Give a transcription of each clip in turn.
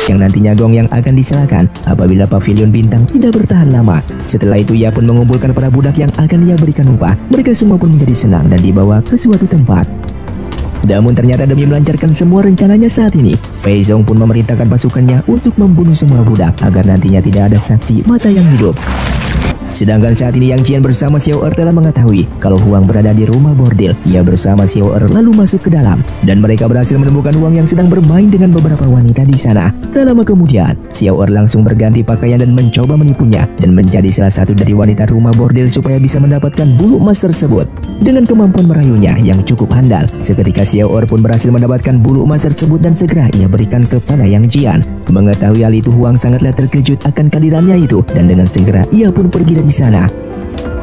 yang nantinya gong yang akan disalahkan apabila pavilion bintang tidak bertahan lama. Setelah itu ia pun mengumpulkan para budak yang akan ia berikan upah. Mereka semua pun menjadi senang dan dibawa ke suatu tempat. Namun ternyata demi melancarkan semua rencananya saat ini, Fei Zong pun memerintahkan pasukannya untuk membunuh semua budak agar nantinya tidak ada saksi mata yang hidup. Sedangkan saat ini Yang Jian bersama Xiao Er telah mengetahui kalau Huang berada di rumah bordil. Ia bersama Xiao Er lalu masuk ke dalam dan mereka berhasil menemukan Huang yang sedang bermain dengan beberapa wanita di sana. Tak lama kemudian, Xiao Er langsung berganti pakaian dan mencoba menipunya dan menjadi salah satu dari wanita rumah bordil supaya bisa mendapatkan bulu emas tersebut. Dengan kemampuan merayunya yang cukup handal, seketika Xiao Er pun berhasil mendapatkan bulu emas tersebut dan segera ia berikan kepada Yang Jian. Mengetahui hal itu, Huang sangatlah terkejut akan kehadirannya itu dan dengan segera ia pun pergi dari sana.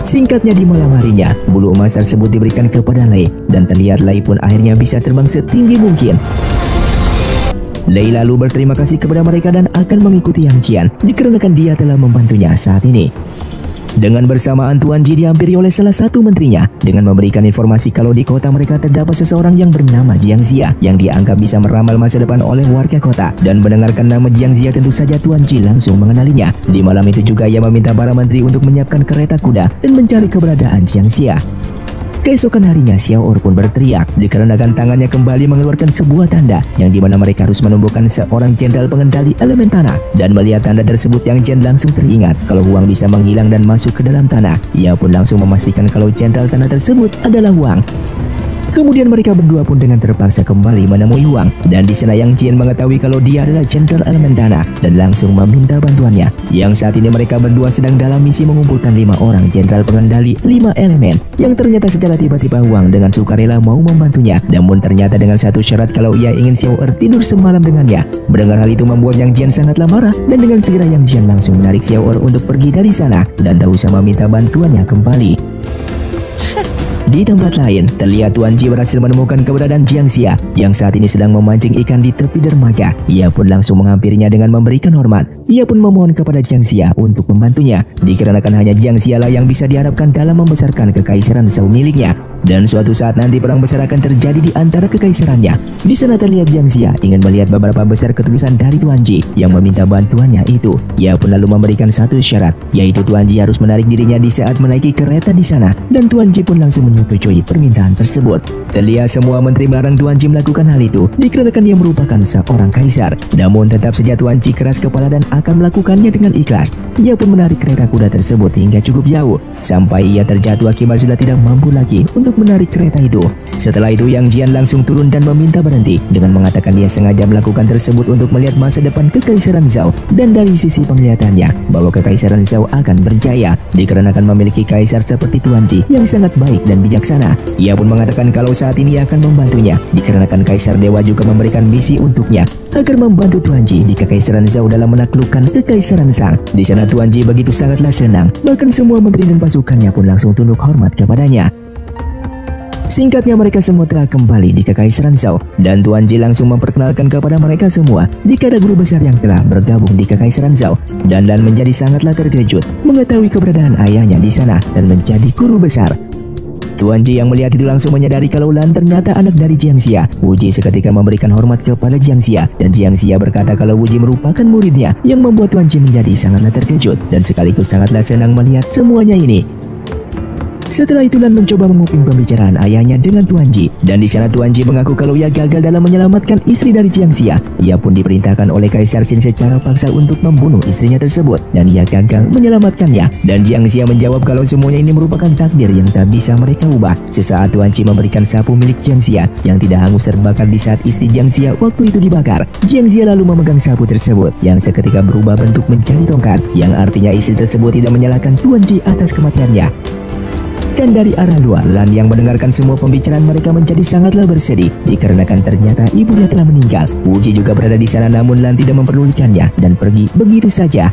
Singkatnya di malam harinya, bulu emas tersebut diberikan kepada Lei dan terlihat Lei pun akhirnya bisa terbang setinggi mungkin. Lei lalu berterima kasih kepada mereka dan akan mengikuti Yang Jian dikarenakan dia telah membantunya saat ini. Dengan bersamaan Tuan Ji dihampiri oleh salah satu menterinya dengan memberikan informasi kalau di kota mereka terdapat seseorang yang bernama Jiang Xia yang dianggap bisa meramal masa depan oleh warga kota. Dan mendengarkan nama Jiang Xia tentu saja Tuan Ji langsung mengenalinya. Di malam itu juga ia meminta para menteri untuk menyiapkan kereta kuda dan mencari keberadaan Jiang Xia. Keesokan harinya Xiao Er pun berteriak dikarenakan tangannya kembali mengeluarkan sebuah tanda yang dimana mereka harus menumbuhkan seorang jenderal pengendali elemen tanah. Dan melihat tanda tersebut Yang Jian langsung teringat kalau Huang bisa menghilang dan masuk ke dalam tanah. Ia pun langsung memastikan kalau jenderal tanah tersebut adalah Huang. Kemudian mereka berdua pun dengan terpaksa kembali menemui Huang. Dan di sana Yang Jian mengetahui kalau dia adalah jenderal elemen tanah dan langsung meminta bantuannya. Yang saat ini mereka berdua sedang dalam misi mengumpulkan 5 orang jenderal pengendali 5 elemen. Yang ternyata secara tiba-tiba Huang dengan sukarela mau membantunya. Namun ternyata dengan satu syarat kalau ia ingin Xiao Er tidur semalam dengannya. Mendengar hal itu membuat Yang Jian sangatlah marah dan dengan segera Yang Jian langsung menarik Xiao Er untuk pergi dari sana dan tak usah meminta bantuannya kembali. Di tempat lain, terlihat Tuan Ji berhasil menemukan keberadaan Jiang Xia yang saat ini sedang memancing ikan di tepi dermaga. Ia pun langsung menghampirinya dengan memberikan hormat. Ia pun memohon kepada Jiang Xia untuk membantunya, dikarenakan hanya Jiang Xia lah yang bisa diharapkan dalam membesarkan kekaisaran Zhou miliknya. Dan suatu saat nanti perang besar akan terjadi di antara kekaisarannya. Di sana terlihat Jiang Xia ingin melihat beberapa besar ketulusan dari Tuan Ji yang meminta bantuannya itu. Ia pun lalu memberikan satu syarat, yaitu Tuan Ji harus menarik dirinya di saat menaiki kereta di sana. Dan Tuan Ji pun langsung menyetujui permintaan tersebut. Terlihat semua menteri melarang Tuan Ji melakukan hal itu dikarenakan ia merupakan seorang kaisar. Namun tetap saja Tuan Ji keras kepala dan akan melakukannya dengan ikhlas. Ia pun menarik kereta kuda tersebut hingga cukup jauh sampai ia terjatuh akibat sudah tidak mampu lagi untuk menarik kereta itu. Setelah itu Yang Jian langsung turun dan meminta berhenti dengan mengatakan dia sengaja melakukan tersebut untuk melihat masa depan kekaisaran Zhou. Dan dari sisi penglihatannya bahwa kekaisaran Zhou akan berjaya dikarenakan memiliki kaisar seperti Tuan Ji yang sangat baik dan bijaksana. Ia pun mengatakan kalau saat ini akan membantunya dikarenakan Kaisar Dewa juga memberikan misi untuknya agar membantu Tuan Ji di kekaisaran Zhou dalam menaklukkan kekaisaran Shang. Di sana Tuan Ji begitu sangatlah senang, bahkan semua menteri dan pasukannya pun langsung tunduk hormat kepadanya. Singkatnya mereka semua telah kembali di kekaisaran Zhou dan Tuan Ji langsung memperkenalkan kepada mereka semua jika ada guru besar yang telah bergabung di kekaisaran Zhou. Dan menjadi sangatlah terkejut mengetahui keberadaan ayahnya di sana dan menjadi guru besar. Tuan Ji yang melihat itu langsung menyadari kalau Lan ternyata anak dari Jiang Xia. Wu Ji seketika memberikan hormat kepada Jiang Xia dan Jiang Xia berkata kalau Wu Ji merupakan muridnya, yang membuat Tuan Ji menjadi sangatlah terkejut dan sekaligus sangatlah senang melihat semuanya ini. Setelah itu Lan mencoba menguping pembicaraan ayahnya dengan Tuan Ji dan di sana Tuan Ji mengaku kalau ia gagal dalam menyelamatkan istri dari Jiang Xia. Ia pun diperintahkan oleh Kaisar Xin secara paksa untuk membunuh istrinya tersebut dan ia gagal menyelamatkannya. Dan Jiang Xia menjawab kalau semuanya ini merupakan takdir yang tak bisa mereka ubah. Sesaat Tuan Ji memberikan sapu milik Jiang Xia yang tidak hangus terbakar di saat istri Jiang Xia waktu itu dibakar. Jiang Xia lalu memegang sapu tersebut yang seketika berubah bentuk menjadi tongkat, yang artinya istri tersebut tidak menyalahkan Tuan Ji atas kematiannya. Dan dari arah luar, Lan yang mendengarkan semua pembicaraan mereka menjadi sangatlah bersedih dikarenakan ternyata ibunya telah meninggal. Wu Ji juga berada di sana namun Lan tidak memperdulikannya dan pergi begitu saja.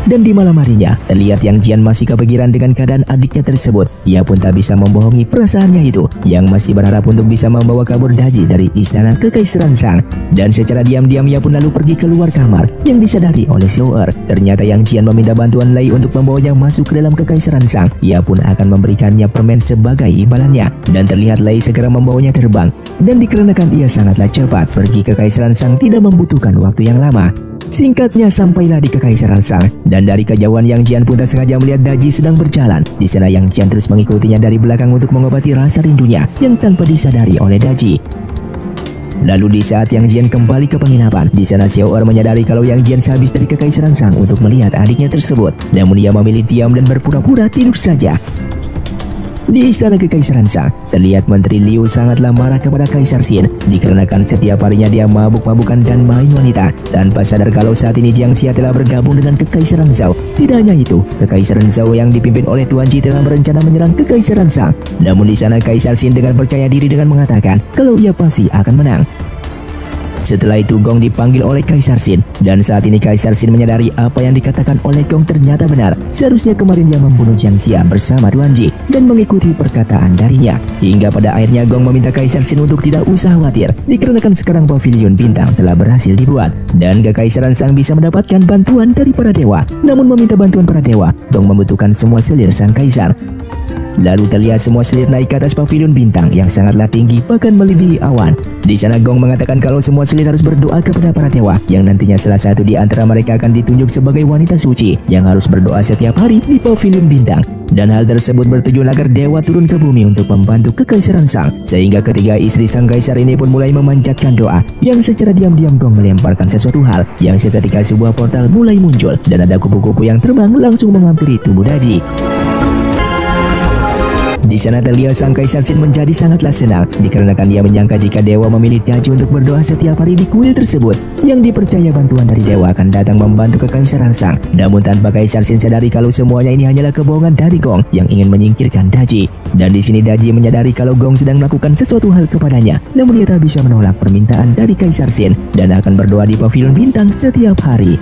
Dan di malam harinya, terlihat Yang Jian masih kepikiran dengan keadaan adiknya tersebut. Ia pun tak bisa membohongi perasaannya itu, yang masih berharap untuk bisa membawa kabur Daji dari istana kekaisaran Shang. Dan secara diam-diam ia pun lalu pergi keluar kamar, yang disadari oleh Xiao Er. Ternyata Yang Jian meminta bantuan Lei untuk membawanya masuk ke dalam kekaisaran Shang. Ia pun akan memberikannya permen sebagai imbalannya. Dan terlihat Lei segera membawanya terbang. dan dikarenakan ia sangatlah cepat pergi ke Kekaisaran Shang tidak membutuhkan waktu yang lama. Singkatnya sampailah di Kekaisaran Shang, dan dari kejauhan Yang Jian pun tak sengaja melihat Daji sedang berjalan. Di sana Yang Jian terus mengikutinya dari belakang untuk mengobati rasa rindunya yang tanpa disadari oleh Daji. Lalu di saat Yang Jian kembali ke penginapan, di sana Xiao'er menyadari kalau Yang Jian sehabis dari Kekaisaran Shang untuk melihat adiknya tersebut, namun ia memilih diam dan berpura-pura tidur saja. Di istana Kekaisaran Shang, terlihat Menteri Liu sangatlah marah kepada Kaisar Xin dikarenakan setiap harinya dia mabuk-mabukan dan main wanita tanpa sadar kalau saat ini Jiang Xia telah bergabung dengan Kekaisaran Zhao. Tidak hanya itu, Kekaisaran Zhao yang dipimpin oleh Tuan Ji telah berencana menyerang Kekaisaran Shang. Namun di sana Kaisar Xin dengan percaya diri dengan mengatakan kalau ia pasti akan menang. Setelah itu Gong dipanggil oleh Kaisar Xin, dan saat ini Kaisar Xin menyadari apa yang dikatakan oleh Gong ternyata benar. Seharusnya kemarin dia membunuh Jiang Xia bersama Tuan Ji dan mengikuti perkataan darinya. Hingga pada akhirnya Gong meminta Kaisar Xin untuk tidak usah khawatir dikarenakan sekarang Pavilion Bintang telah berhasil dibuat dan Kekaisaran Shang bisa mendapatkan bantuan dari para dewa. Namun meminta bantuan para dewa, Gong membutuhkan semua selir sang kaisar. Lalu terlihat semua selir naik ke atas Pavilion Bintang yang sangatlah tinggi bahkan melebihi awan. Di sana Gong mengatakan kalau semua selir harus berdoa kepada para dewa yang nantinya salah satu di antara mereka akan ditunjuk sebagai wanita suci yang harus berdoa setiap hari di Pavilion Bintang. Dan hal tersebut bertujuan agar dewa turun ke bumi untuk membantu Kekaisaran Shang. Sehingga ketiga istri sang kaisar ini pun mulai memanjatkan doa yang secara diam-diam Gong melemparkan sesuatu hal yang seketika sebuah portal mulai muncul dan ada kupu-kupu yang terbang langsung menghampiri tubuh Daji. Di sana terlihat sang Kaisar Xin menjadi sangatlah senang dikarenakan ia menyangka jika dewa memilih Daji untuk berdoa setiap hari di kuil tersebut yang dipercaya bantuan dari dewa akan datang membantu Kekaisaran Shang. Namun tanpa Kaisar Xin sadari kalau semuanya ini hanyalah kebohongan dari Gong yang ingin menyingkirkan Daji. Dan di sini Daji menyadari kalau Gong sedang melakukan sesuatu hal kepadanya, namun ia tak bisa menolak permintaan dari Kaisar Xin dan akan berdoa di Pavilion Bintang setiap hari.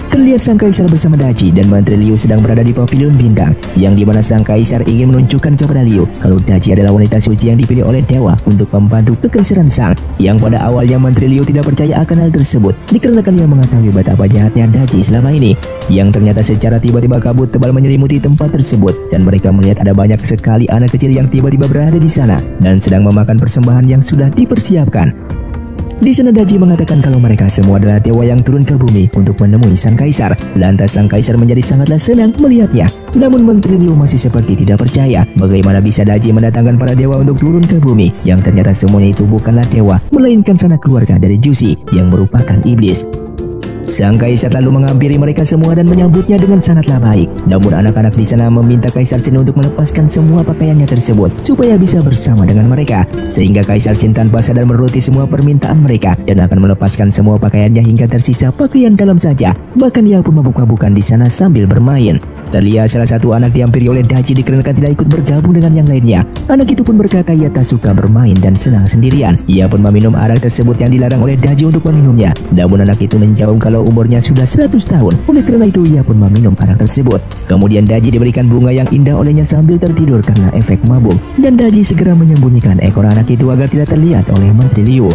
Terlihat sang kaisar bersama Daji dan Menteri Liu sedang berada di Pavilion Bintang, yang dimana sang kaisar ingin menunjukkan kepada Liu kalau Daji adalah wanita suci yang dipilih oleh dewa untuk membantu Kekaisaran Shang. Yang pada awalnya Menteri Liu tidak percaya akan hal tersebut dikarenakan ia mengetahui betapa jahatnya Daji selama ini, yang ternyata secara tiba-tiba kabut tebal menyelimuti tempat tersebut dan mereka melihat ada banyak sekali anak kecil yang tiba-tiba berada di sana dan sedang memakan persembahan yang sudah dipersiapkan. Di sana Daji mengatakan kalau mereka semua adalah dewa yang turun ke bumi untuk menemui sang kaisar. Lantas sang kaisar menjadi sangatlah senang melihatnya. Namun Menteri Liu masih seperti tidak percaya bagaimana bisa Daji mendatangkan para dewa untuk turun ke bumi, yang ternyata semuanya itu bukanlah dewa, melainkan sanak keluarga dari Jusi yang merupakan iblis. Sang kaisar lalu menghampiri mereka semua dan menyambutnya dengan sangatlah baik. Namun anak-anak di sana meminta Kaisar Xin untuk melepaskan semua pakaiannya tersebut supaya bisa bersama dengan mereka. Sehingga Kaisar Xin tanpa sadar menuruti semua permintaan mereka dan akan melepaskan semua pakaiannya hingga tersisa pakaian dalam saja. Bahkan ia pun mabuk-mabukan di sana sambil bermain. Terlihat salah satu anak dihampiri oleh Daji dikarenakan tidak ikut bergabung dengan yang lainnya. Anak itu pun berkata ia tak suka bermain dan senang sendirian. Ia pun meminum arak tersebut yang dilarang oleh Daji untuk meminumnya. Namun anak itu menjawab kalau umurnya sudah 100 tahun. Oleh karena itu ia pun meminum arak tersebut. Kemudian Daji diberikan bunga yang indah olehnya sambil tertidur karena efek mabuk. Dan Daji segera menyembunyikan ekor anak itu agar tidak terlihat oleh Menteri Liu.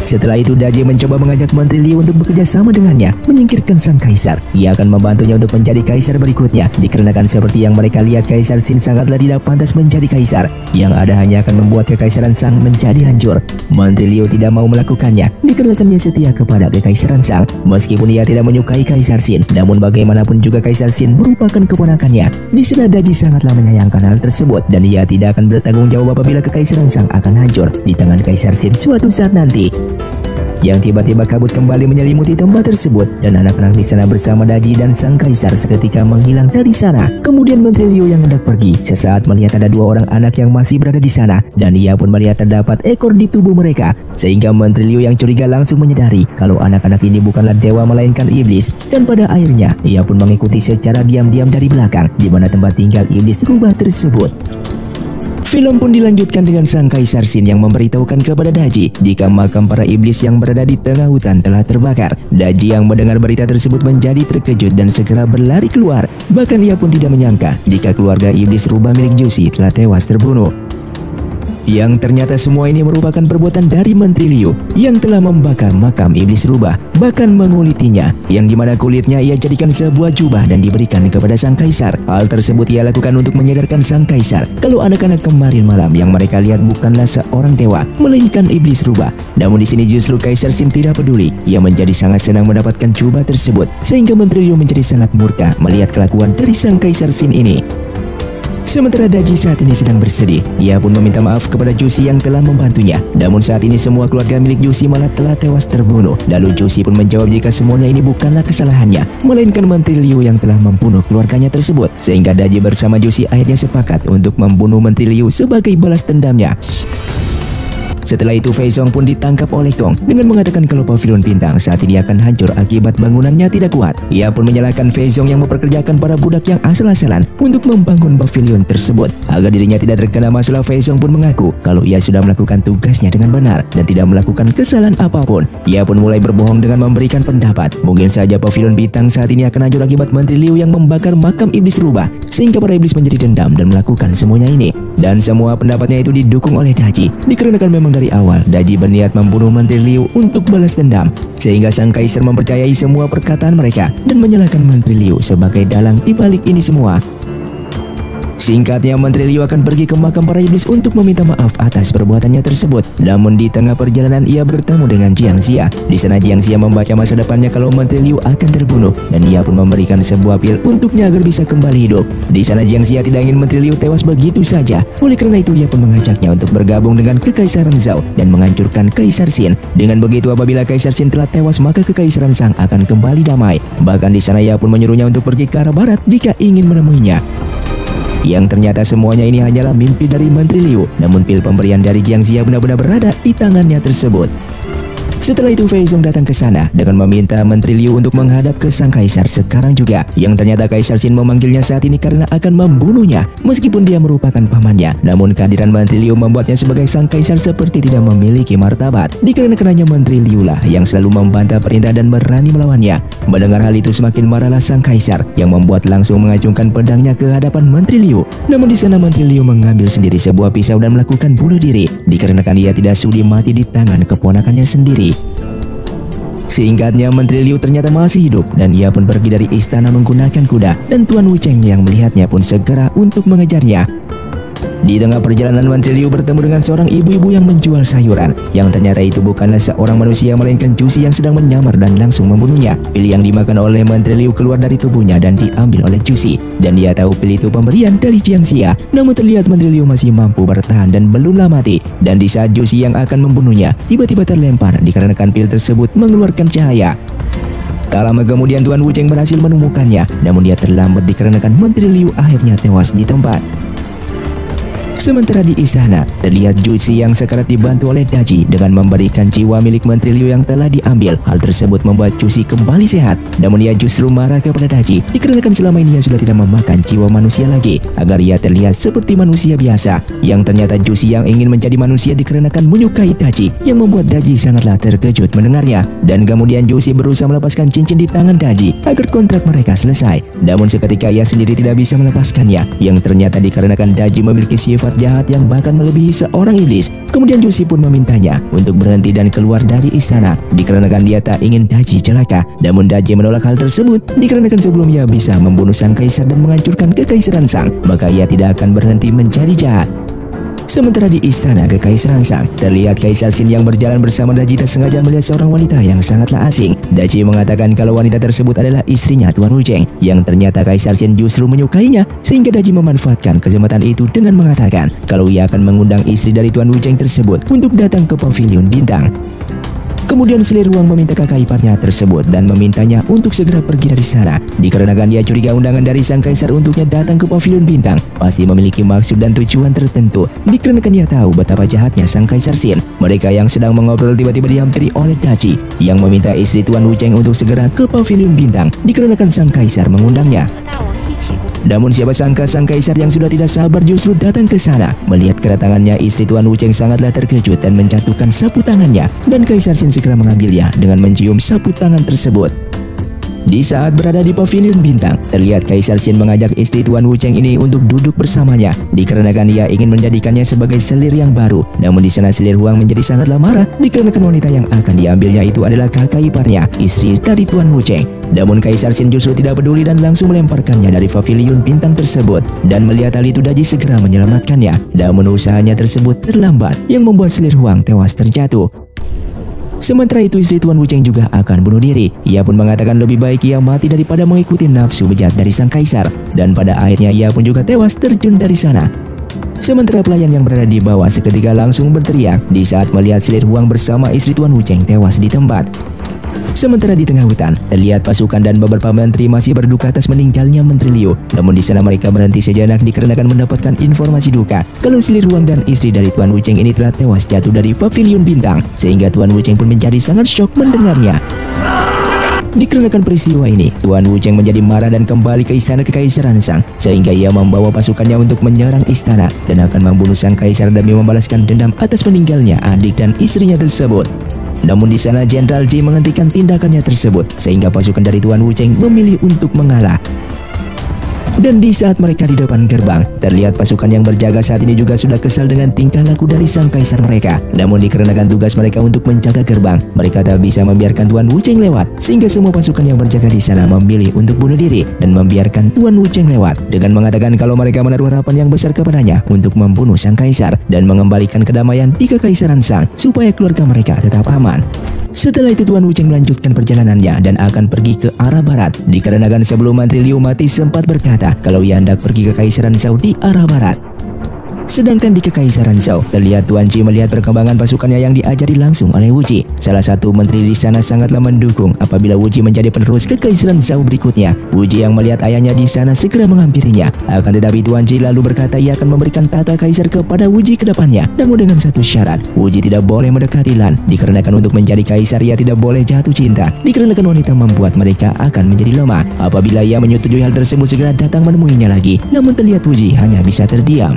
Setelah itu Daji mencoba mengajak Menteri Liu untuk bekerja sama dengannya menyingkirkan sang kaisar. Ia akan membantunya untuk menjadi kaisar berikutnya dikarenakan seperti yang mereka lihat Kaisar Xin sangatlah tidak pantas menjadi kaisar. Yang ada hanya akan membuat Kekaisaran Shang menjadi hancur. Menteri Liu tidak mau melakukannya dikarenakan ia setia kepada Kekaisaran Shang. Meskipun ia tidak menyukai Kaisar Xin, namun bagaimanapun juga Kaisar Xin merupakan keponakannya. Di sana Daji sangatlah menyayangkan hal tersebut dan ia tidak akan bertanggung jawab apabila Kekaisaran Shang akan hancur di tangan Kaisar Xin suatu saat nanti. Yang tiba-tiba kabut kembali menyelimuti tempat tersebut dan anak-anak di sana bersama Daji dan sang kaisar seketika menghilang dari sana. Kemudian Menteri Liu yang hendak pergi sesaat melihat ada dua orang anak yang masih berada di sana dan ia pun melihat terdapat ekor di tubuh mereka, sehingga Menteri Liu yang curiga langsung menyadari kalau anak-anak ini bukanlah dewa melainkan iblis. Dan pada akhirnya ia pun mengikuti secara diam-diam dari belakang di mana tempat tinggal iblis rubah tersebut. Film pun dilanjutkan dengan sang Kaisar Xin yang memberitahukan kepada Daji jika makam para iblis yang berada di tengah hutan telah terbakar. Daji yang mendengar berita tersebut menjadi terkejut dan segera berlari keluar. Bahkan ia pun tidak menyangka jika keluarga iblis rubah milik Jusi telah tewas terbunuh. Yang ternyata semua ini merupakan perbuatan dari Menteri Liu yang telah membakar makam iblis rubah, bahkan mengulitinya, yang dimana kulitnya ia jadikan sebuah jubah dan diberikan kepada sang kaisar. Hal tersebut ia lakukan untuk menyadarkan sang kaisar kalau anak-anak kemarin malam yang mereka lihat bukanlah seorang dewa, melainkan iblis rubah. Namun di sini justru Kaisar Xin tidak peduli. Ia menjadi sangat senang mendapatkan jubah tersebut, sehingga Menteri Liu menjadi sangat murka melihat kelakuan dari sang Kaisar Xin ini. Sementara Daji saat ini sedang bersedih, ia pun meminta maaf kepada Jusi yang telah membantunya. Namun saat ini semua keluarga milik Jusi malah telah tewas terbunuh. Lalu Jusi pun menjawab jika semuanya ini bukanlah kesalahannya, melainkan Menteri Liu yang telah membunuh keluarganya tersebut. Sehingga Daji bersama Jusi akhirnya sepakat untuk membunuh Menteri Liu sebagai balas dendamnya. Setelah itu Fei Zong pun ditangkap oleh Gong dengan mengatakan kalau pavilion bintang saat ini akan hancur akibat bangunannya tidak kuat. Ia pun menyalahkan Fei Zong yang memperkerjakan para budak yang asal-asalan untuk membangun pavilion tersebut. Agar dirinya tidak terkena masalah, Fei Zong pun mengaku kalau ia sudah melakukan tugasnya dengan benar dan tidak melakukan kesalahan apapun. Ia pun mulai berbohong dengan memberikan pendapat mungkin saja pavilion bintang saat ini akan hancur akibat Menteri Liu yang membakar makam iblis rubah, sehingga para iblis menjadi dendam dan melakukan semuanya ini. Dan semua pendapatnya itu didukung oleh Daji, dikarenakan memang dari awal Daji berniat membunuh Menteri Liu untuk balas dendam, sehingga sang kaisar mempercayai semua perkataan mereka dan menyalahkan Menteri Liu sebagai dalang di balik ini semua. Singkatnya, Menteri Liu akan pergi ke makam para iblis untuk meminta maaf atas perbuatannya tersebut. Namun di tengah perjalanan ia bertemu dengan Jiang Xia. Di sana Jiang Xia membaca masa depannya kalau Menteri Liu akan terbunuh, dan ia pun memberikan sebuah pil untuknya agar bisa kembali hidup. Di sana Jiang Xia tidak ingin Menteri Liu tewas begitu saja. Oleh karena itu ia pun mengajaknya untuk bergabung dengan Kekaisaran Zhao dan menghancurkan Kaisar Xin. Dengan begitu apabila Kaisar Xin telah tewas maka Kekaisaran Shang akan kembali damai. Bahkan di sana ia pun menyuruhnya untuk pergi ke arah barat jika ingin menemuinya. Yang ternyata semuanya ini hanyalah mimpi dari Menteri Liu. Namun pil pemberian dari Jiang Xia benar-benar berada di tangannya tersebut. Setelah itu Fei Zong datang ke sana dengan meminta Menteri Liu untuk menghadap ke sang kaisar sekarang juga. Yang ternyata Kaisar Xin memanggilnya saat ini karena akan membunuhnya meskipun dia merupakan pamannya. Namun kehadiran Menteri Liu membuatnya sebagai sang kaisar seperti tidak memiliki martabat, dikarenakan hanya Menteri Liu lah yang selalu membantah perintah dan berani melawannya. Mendengar hal itu semakin marahlah sang kaisar yang membuat langsung mengacungkan pedangnya ke hadapan Menteri Liu. Namun di sana Menteri Liu mengambil sendiri sebuah pisau dan melakukan bunuh diri, dikarenakan ia tidak sudi mati di tangan keponakannya sendiri. Singkatnya, Menteri Liu ternyata masih hidup dan ia pun pergi dari istana menggunakan kuda, dan Tuan Wu Cheng yang melihatnya pun segera untuk mengejarnya. Di tengah perjalanan Menteri Liu bertemu dengan seorang ibu-ibu yang menjual sayuran, yang ternyata itu bukanlah seorang manusia melainkan Jusi yang sedang menyamar dan langsung membunuhnya. Pil yang dimakan oleh Menteri Liu keluar dari tubuhnya dan diambil oleh Jusi, dan dia tahu pil itu pemberian dari Jiang Xia. Namun terlihat Menteri Liu masih mampu bertahan dan belumlah mati. Dan di saat Jusi yang akan membunuhnya tiba-tiba terlempar dikarenakan pil tersebut mengeluarkan cahaya. Tak lama kemudian Tuan Wu Cheng berhasil menemukannya, namun dia terlambat dikarenakan Menteri Liu akhirnya tewas di tempat. Sementara di istana, terlihat Jusi yang sekarat dibantu oleh Daji dengan memberikan jiwa milik Menteri Liu yang telah diambil. Hal tersebut membuat Jusi kembali sehat. Namun ia justru marah kepada Daji dikarenakan selama ini ia sudah tidak memakan jiwa manusia lagi, agar ia terlihat seperti manusia biasa. Yang ternyata Jusi yang ingin menjadi manusia dikarenakan menyukai Daji, yang membuat Daji sangatlah terkejut mendengarnya. Dan kemudian Jusi berusaha melepaskan cincin di tangan Daji agar kontrak mereka selesai. Namun seketika ia sendiri tidak bisa melepaskannya, yang ternyata dikarenakan Daji memiliki sifat jahat yang bahkan melebihi seorang iblis. Kemudian Jusi pun memintanya untuk berhenti dan keluar dari istana dikarenakan dia tak ingin Daji celaka. Namun Daji menolak hal tersebut dikarenakan sebelum ia bisa membunuh sang kaisar dan menghancurkan Kekaisaran Shang, maka ia tidak akan berhenti menjadi jahat. Sementara di istana Kekaisaran Shang, terlihat Kaisar Xin yang berjalan bersama Daji tak sengaja melihat seorang wanita yang sangatlah asing. Daji mengatakan kalau wanita tersebut adalah istrinya Tuan Wu Cheng, yang ternyata Kaisar Xin justru menyukainya, sehingga Daji memanfaatkan kesempatan itu dengan mengatakan kalau ia akan mengundang istri dari Tuan Wu Cheng tersebut untuk datang ke pavilion bintang. Kemudian Selir Huang meminta kakak iparnya tersebut dan memintanya untuk segera pergi dari sana, dikarenakan dia curiga undangan dari sang kaisar untuknya datang ke pavilion bintang pasti memiliki maksud dan tujuan tertentu, dikarenakan dia tahu betapa jahatnya sang Kaisar Xin. Mereka yang sedang mengobrol tiba-tiba dihampiri oleh Daji yang meminta istri Tuan Wu Cheng untuk segera ke pavilion bintang dikarenakan sang kaisar mengundangnya. Namun siapa sangka sang kaisar yang sudah tidak sabar justru datang ke sana. Melihat kedatangannya istri Tuan Wu Cheng sangatlah terkejut dan menjatuhkan sapu tangannya, dan Kaisar Xin segera mengambilnya dengan mencium sapu tangan tersebut. Di saat berada di pavilion bintang, terlihat Kaisar Xin mengajak istri Tuan Wucheng ini untuk duduk bersamanya, dikarenakan ia ingin menjadikannya sebagai selir yang baru. Namun di sana selir Huang menjadi sangatlah marah, dikarenakan wanita yang akan diambilnya itu adalah kakak iparnya, istri dari Tuan Wucheng. Namun Kaisar Xin justru tidak peduli dan langsung melemparkannya dari pavilion bintang tersebut. Dan melihat hal itu, Daji segera menyelamatkannya. Namun usahanya tersebut terlambat, yang membuat selir Huang tewas terjatuh. Sementara itu istri Tuan Wucheng juga akan bunuh diri. Ia pun mengatakan lebih baik ia mati daripada mengikuti nafsu bejat dari sang kaisar. Dan pada akhirnya ia pun juga tewas terjun dari sana. Sementara pelayan yang berada di bawah seketika langsung berteriak di saat melihat selir Huang bersama istri Tuan Wucheng tewas di tempat. Sementara di tengah hutan, terlihat pasukan dan beberapa menteri masih berduka atas meninggalnya Menteri Liu. Namun di sana mereka berhenti sejenak dikarenakan mendapatkan informasi duka kalau selir Huang dan istri dari Tuan Wucheng ini telah tewas jatuh dari pavilion bintang, sehingga Tuan Wucheng pun menjadi sangat syok mendengarnya. Dikarenakan peristiwa ini, Tuan Wucheng menjadi marah dan kembali ke istana Kekaisaran Shang, sehingga ia membawa pasukannya untuk menyerang istana dan akan membunuh sang kaisar demi membalaskan dendam atas meninggalnya adik dan istrinya tersebut. Namun di sana Jenderal Ji menghentikan tindakannya tersebut, sehingga pasukan dari Tuan Wucheng memilih untuk mengalah. Dan di saat mereka di depan gerbang, terlihat pasukan yang berjaga saat ini juga sudah kesal dengan tingkah laku dari sang kaisar mereka. Namun dikarenakan tugas mereka untuk menjaga gerbang, mereka tak bisa membiarkan Tuan Wucheng lewat, sehingga semua pasukan yang berjaga di sana memilih untuk bunuh diri dan membiarkan Tuan Wucheng lewat dengan mengatakan kalau mereka menaruh harapan yang besar kepadanya untuk membunuh sang kaisar dan mengembalikan kedamaian di Kekaisaran Shang supaya keluarga mereka tetap aman. Setelah itu Tuan Wucheng melanjutkan perjalanannya dan akan pergi ke arah barat, dikarenakan sebelum Menteri Liu mati sempat berkata kalau ia hendak pergi ke Kekaisaran Zhou di arah barat. Sedangkan di Kekaisaran Zhou, terlihat Tuan Ji melihat perkembangan pasukannya yang diajari langsung oleh Wu Ji. Salah satu menteri di sana sangatlah mendukung apabila Wu Ji menjadi penerus Kekaisaran Zhou berikutnya. Wu Ji yang melihat ayahnya di sana segera menghampirinya. Akan tetapi Tuan Ji lalu berkata ia akan memberikan tata kaisar kepada Wu Ji ke depannya, namun dengan satu syarat, Wu Ji tidak boleh mendekati Lan, dikarenakan untuk menjadi kaisar ia tidak boleh jatuh cinta, dikarenakan wanita membuat mereka akan menjadi lemah. Apabila ia menyetujui hal tersebut, segera datang menemuinya lagi. Namun terlihat Wu Ji hanya bisa terdiam.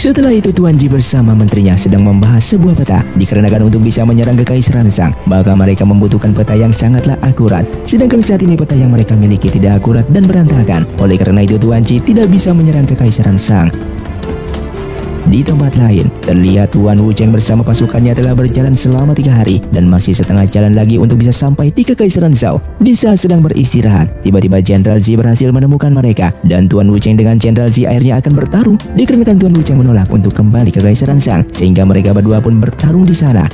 Setelah itu Tuan Ji bersama menterinya sedang membahas sebuah peta, dikarenakan untuk bisa menyerang Kekaisaran Shang, maka mereka membutuhkan peta yang sangatlah akurat. Sedangkan saat ini peta yang mereka miliki tidak akurat dan berantakan. Oleh karena itu Tuan Ji tidak bisa menyerang Kekaisaran Shang. Di tempat lain, terlihat Tuan Wucheng bersama pasukannya telah berjalan selama 3 hari dan masih setengah jalan lagi untuk bisa sampai di Kekaisaran Zhou. Di saat sedang beristirahat, tiba-tiba Jenderal Ji berhasil menemukan mereka dan Tuan Wucheng dengan Jenderal Ji akhirnya akan bertarung, dikarenakan Tuan Wucheng menolak untuk kembali ke Kekaisaran Shang, sehingga mereka berdua pun bertarung di sana.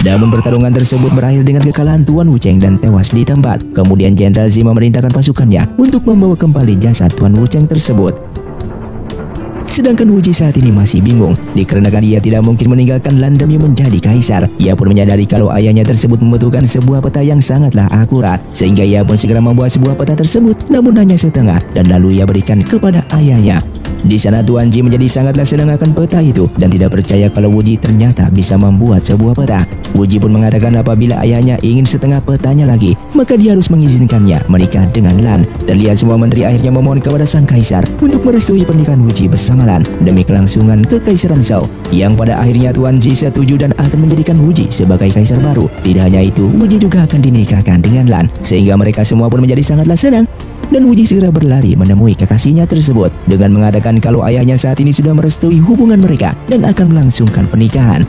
Namun pertarungan tersebut berakhir dengan kekalahan Tuan Wucheng dan tewas di tempat. Kemudian Jenderal Ji memerintahkan pasukannya untuk membawa kembali jasad Tuan Wucheng tersebut. Sedangkan Wu Ji saat ini masih bingung, dikarenakan ia tidak mungkin meninggalkan Lan demi menjadi kaisar. Ia pun menyadari kalau ayahnya tersebut membutuhkan sebuah peta yang sangatlah akurat, sehingga ia pun segera membuat sebuah peta tersebut, namun hanya setengah, dan lalu ia berikan kepada ayahnya. Di sana Tuan Ji menjadi sangatlah senang akan peta itu dan tidak percaya kalau Wu Ji ternyata bisa membuat sebuah peta. Wu Ji pun mengatakan apabila ayahnya ingin setengah petanya lagi, maka dia harus mengizinkannya menikah dengan Lan. Terlihat semua menteri akhirnya memohon kepada sang kaisar untuk merestui pernikahan Wu Ji bersama Lan demi kelangsungan Kekaisaran Zhou, yang pada akhirnya Tuan Ji setuju dan akan menjadikan Wu Ji sebagai kaisar baru. Tidak hanya itu, Wu Ji juga akan dinikahkan dengan Lan, sehingga mereka semua pun menjadi sangatlah senang. Dan Wu Ji segera berlari menemui kekasihnya tersebut dengan mengatakan kalau ayahnya saat ini sudah merestui hubungan mereka dan akan melangsungkan pernikahan.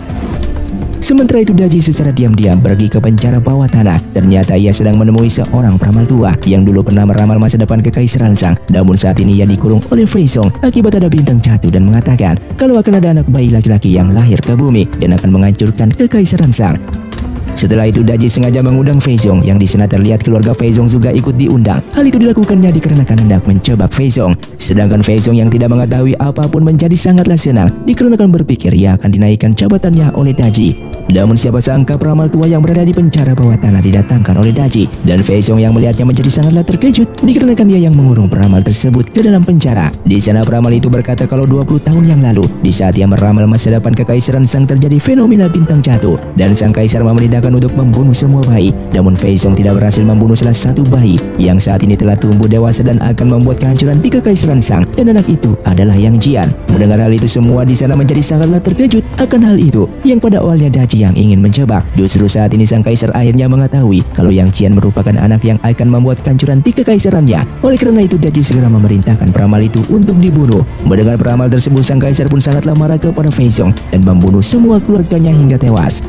Sementara itu Daji secara diam-diam pergi ke penjara bawah tanah. Ternyata ia sedang menemui seorang peramal tua yang dulu pernah meramal masa depan Kekaisaran Shang. Namun saat ini ia dikurung oleh Fei Song akibat ada bintang jatuh dan mengatakan kalau akan ada anak bayi laki-laki yang lahir ke bumi dan akan menghancurkan Kekaisaran Shang. Setelah itu Daji sengaja mengundang Fei Song, yang di sana terlihat keluarga Fei Song juga ikut diundang. Hal itu dilakukannya dikarenakan hendak mencebak Fei Song. Sedangkan Fei Song yang tidak mengetahui apapun menjadi sangatlah senang dikarenakan berpikir ia akan dinaikkan jabatannya oleh Daji. Namun siapa sangka peramal tua yang berada di penjara bawah tanah didatangkan oleh Daji, dan Fei Song yang melihatnya menjadi sangatlah terkejut dikarenakan dia yang mengurung peramal tersebut ke dalam penjara. Di sana peramal itu berkata kalau 20 tahun yang lalu, di saat ia meramal masa depan Kekaisaran Shang terjadi fenomena bintang jatuh dan sang kaisar memerintahkan memerintahkan untuk membunuh semua bayi. Namun Fei Zong tidak berhasil membunuh salah satu bayi yang saat ini telah tumbuh dewasa dan akan membuat kehancuran di Kekaisaran Shang, dan anak itu adalah Yang Jian. Mendengar hal itu, semua di sana menjadi sangatlah terkejut akan hal itu yang pada awalnya Daji yang ingin menjebak. Justru saat ini sang kaisar akhirnya mengetahui kalau Yang Jian merupakan anak yang akan membuat kehancuran di kekaisarannya. Oleh karena itu Daji segera memerintahkan peramal itu untuk dibunuh. Mendengar peramal tersebut, sang kaisar pun sangatlah marah kepada Fei Zong dan membunuh semua keluarganya hingga tewas.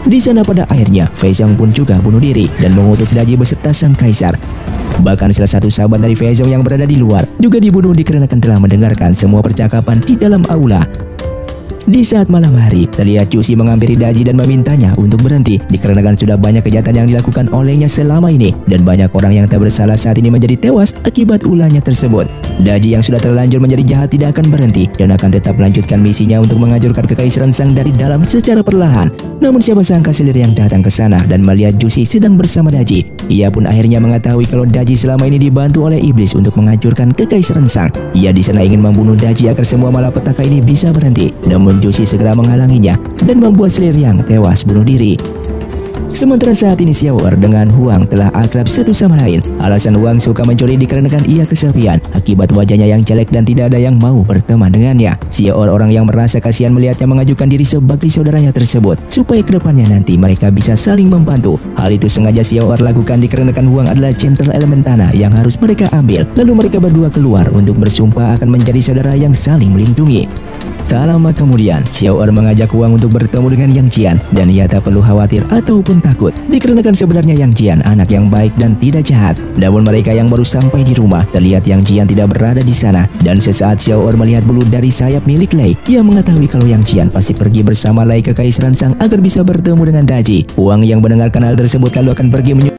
Di sana pada akhirnya Fei Zong pun juga bunuh diri dan mengutuk Daji beserta sang kaisar. Bahkan salah satu sahabat dari Fei Zong yang berada di luar juga dibunuh dikarenakan telah mendengarkan semua percakapan di dalam aula. Di saat malam hari, terlihat Cusi menghampiri Daji dan memintanya untuk berhenti dikarenakan sudah banyak kejahatan yang dilakukan olehnya selama ini dan banyak orang yang tak bersalah saat ini menjadi tewas akibat ulahnya tersebut. Daji yang sudah terlanjur menjadi jahat tidak akan berhenti dan akan tetap melanjutkan misinya untuk menghancurkan Kekaisaran Shang dari dalam secara perlahan. Namun siapa sangka selir yang datang ke sana dan melihat Cusi sedang bersama Daji. Ia pun akhirnya mengetahui kalau Daji selama ini dibantu oleh iblis untuk menghancurkan Kekaisaran Shang. Ia di sana ingin membunuh Daji agar semua malapetaka ini bisa berhenti. Namun Cusi segera menghalanginya dan membuat selir yang tewas bunuh diri. Sementara saat ini Xiao Er dengan Huang telah akrab satu sama lain. Alasan Huang suka mencuri dikarenakan ia kesepian akibat wajahnya yang jelek dan tidak ada yang mau berteman dengannya. Xiao Er orang yang merasa kasihan melihatnya mengajukan diri sebagai saudaranya tersebut supaya kedepannya nanti mereka bisa saling membantu. Hal itu sengaja Xiao Er lakukan dikarenakan Huang adalah jenderal elemen tanah yang harus mereka ambil. Lalu mereka berdua keluar untuk bersumpah akan menjadi saudara yang saling melindungi. Tak lama kemudian, Xiao Er mengajak Huang untuk bertemu dengan Yang Jian dan ia tak perlu khawatir ataupun takut dikarenakan sebenarnya Yang Jian anak yang baik dan tidak jahat. Namun mereka yang baru sampai di rumah, terlihat Yang Jian tidak berada di sana dan sesaat Xiao Er melihat bulu dari sayap milik Lei, ia mengetahui kalau Yang Jian pasti pergi bersama Lei ke Kekaisaran Shang agar bisa bertemu dengan Daji. Huang yang mendengarkan hal tersebut lalu akan pergi menyusul